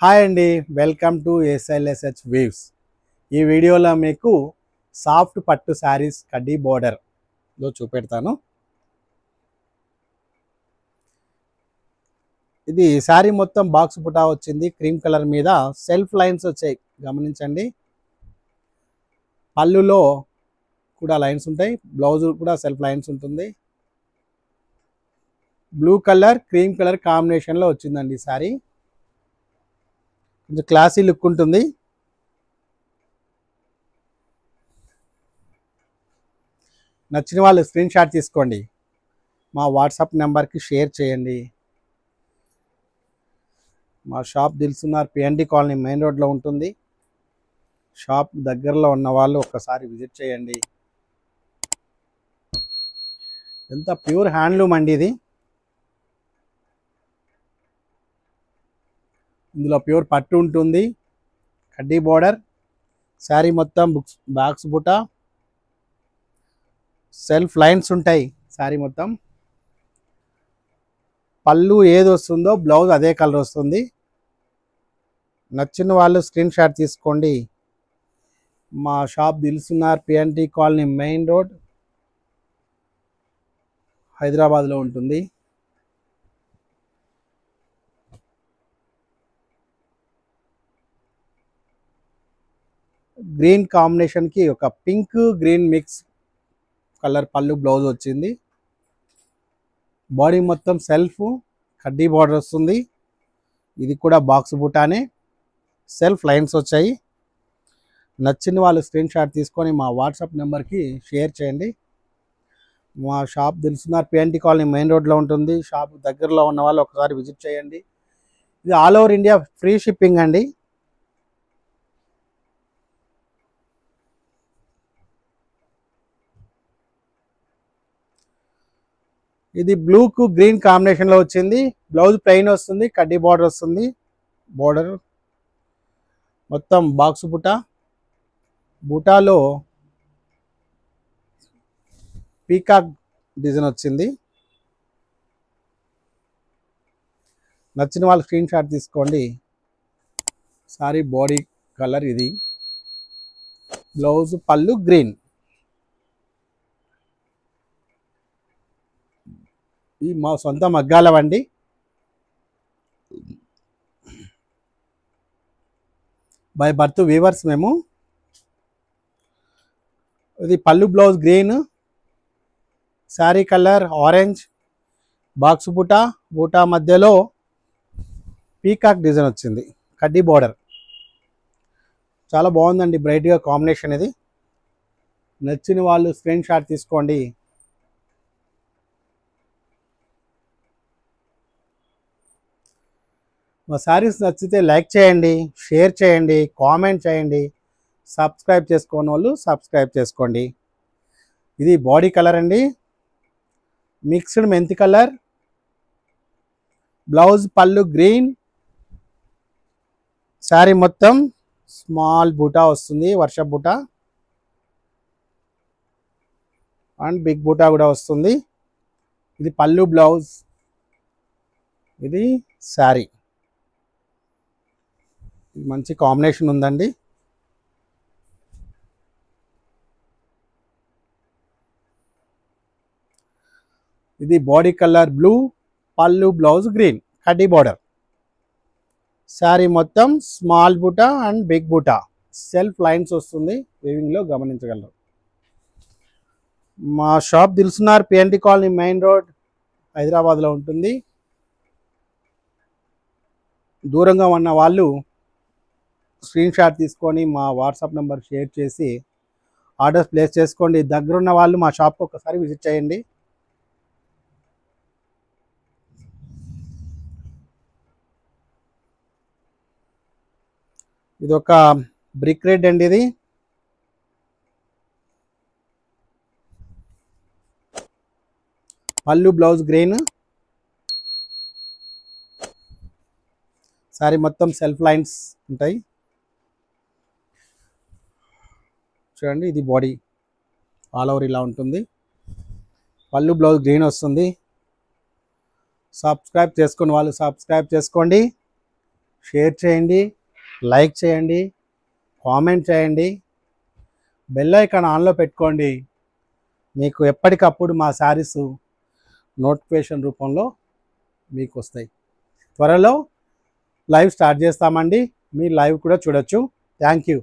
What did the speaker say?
Hi అండి, welcome to SLSH waves. ఈ వీడియోలో మీకు సాఫ్ట్ పట్టు శారీస్ కడ్డీ బోర్డర్లో చూపెడతాను. ఇది శారీ మొత్తం బాక్స్ బుటా వచ్చింది. క్రీమ్ కలర్ మీద సెల్ఫ్ లైన్స్ వచ్చాయి, గమనించండి. పళ్ళులో కూడా లైన్స్ ఉంటాయి, బ్లౌజ్ కూడా సెల్ఫ్ లైన్స్ ఉంటుంది. బ్లూ కలర్ క్రీమ్ కలర్ కాంబినేషన్లో వచ్చిందండి శారీ. కొంచెం క్లాసీ లుక్ ఉంటుంది. నచ్చిన వాళ్ళు స్క్రీన్ షాట్ తీసుకోండి, మా వాట్సాప్ నెంబర్కి షేర్ చేయండి. మా shop Dilsukhnagar PND colony main రోడ్లో ఉంటుంది. షాప్ దగ్గరలో ఉన్న వాళ్ళు ఒక్కసారి విజిట్ చేయండి. ఎంత ప్యూర్ హ్యాండ్లూమ్ అండి ఇది. ఇందులో ప్యూర్ పట్టు ఉంటుంది. కడ్డీ బోర్డర్ శారీ మొత్తం బాక్స్ బుటా, సెల్ఫ్ లైన్స్ ఉంటాయి శారీ మొత్తం. పళ్ళు ఏది వస్తుందో బ్లౌజ్ అదే కలర్ వస్తుంది. నచ్చిన వాళ్ళు స్క్రీన్ షాట్ తీసుకోండి. మా shop Dilsukhnagar PND colony main road, హైదరాబాద్లో ఉంటుంది. గ్రీన్ కాంబినేషన్కి ఒక పింక్ గ్రీన్ మిక్స్ కలర్ పళ్ళు బ్లౌజ్ వచ్చింది. బాడీ మొత్తం సెల్ఫ్ కడ్డీ బార్డర్ వస్తుంది. ఇది కూడా బాక్స్ బుటానే, సెల్ఫ్ లైన్స్ వచ్చాయి. నచ్చిన వాళ్ళు స్క్రీన్ షాట్ తీసుకొని మా వాట్సాప్ నెంబర్కి షేర్ చేయండి. మా shop Dilsukhnagar PND colony main రోడ్లో ఉంటుంది. షాప్ దగ్గరలో ఉన్న వాళ్ళు ఒకసారి విజిట్ చేయండి. ఇది all over India free shipping అండి. ఇది బ్లూకు గ్రీన్ కాంబినేషన్లో వచ్చింది. బ్లౌజ్ ప్లెయిన్ వస్తుంది, కడ్డీ బార్డర్ వస్తుంది. బార్డర్ మొత్తం బాక్స్ బుటా, బుటాలో పీకాక్ డిజైన్ వచ్చింది. నచ్చిన వాళ్ళు స్క్రీన్ షాట్ తీసుకోండి. సారీ బాడీ కలర్ ఇది. బ్లౌజ్ పళ్ళు గ్రీన్. ఈ మా సొంత మగ్గాలవండి. బై బర్త్ వీవర్స్ మేము. ఇది పళ్ళు blouse green, sari colour orange, box బుటా, బుటా మధ్యలో పీకాక్ డిజైన్ వచ్చింది, కడ్డీ బోర్డర్. చాలా బాగుందండి, బ్రైట్గా కాంబినేషన్ ఇది. నచ్చిన వాళ్ళు స్క్రీన్ షాట్ తీసుకోండి. మా శారీస్ నచ్చితే లైక్ చేయండి, షేర్ చేయండి, కామెంట్ చేయండి. సబ్స్క్రైబ్ చేసుకోని వాళ్ళు సబ్స్క్రైబ్ చేసుకోండి. ఇది బాడీ కలర్ అండి, మిక్స్డ్ మెంతి కలర్. బ్లౌజ్ పళ్ళు గ్రీన్. శారీ మొత్తం స్మాల్ బూటా వస్తుంది, వర్ష బూటా అండ్ బిగ్ బూటా కూడా వస్తుంది. ఇది పళ్ళు బ్లౌజ్, ఇది శారీ. మంచి కాంబినేషన్ ఉందండి. ఇది బాడీ కలర్ బ్లూ, పళ్ళు బ్లౌజ్ గ్రీన్, కడ్డీ బార్డర్. శారీ మొత్తం స్మాల్ బుటా అండ్ బిగ్ బుటా, సెల్ఫ్ లైన్స్ వస్తుంది, వీవింగ్లో గమనించగలరు. మా shop Dilsukhnagar PND colony main road, హైదరాబాద్లో ఉంటుంది. దూరంగా ఉన్న వాళ్ళు స్క్రీన్ షాట్ తీసుకొని మా వాట్సాప్ నెంబర్ షేర్ చేసి ఆర్డర్స్ ప్లేస్ చేసుకోండి. దగ్గరున్న వాళ్ళు మా షాప్కి ఒకసారి విజిట్ చేయండి. ఇది ఒక బ్రిక్ రెడ్ అండి. ఇది పళ్ళు బ్లౌజ్ గ్రీన్, శారీ మొత్తం సెల్ఫ్ లైన్స్ ఉంటాయి. చూడండి, ఇది బాడీ ఆల్ ఓవర్ ఇలా ఉంటుంది. పళ్ళు బ్లౌజ్ గ్రీన్ వస్తుంది. సబ్స్క్రైబ్ చేసుకుని వాళ్ళు సబ్స్క్రైబ్ చేసుకోండి, షేర్ చేయండి, లైక్ చేయండి, కామెంట్ చేయండి, బెల్ ఐకాన్ ఆన్లో పెట్టుకోండి. మీకు ఎప్పటికప్పుడు మా శారీస్ నోటిఫికేషన్ రూపంలో మీకు వస్తాయి. త్వరలో లైవ్ స్టార్ట్ చేస్తామండి. మీ లైవ్ కూడా చూడొచ్చు. Thank you.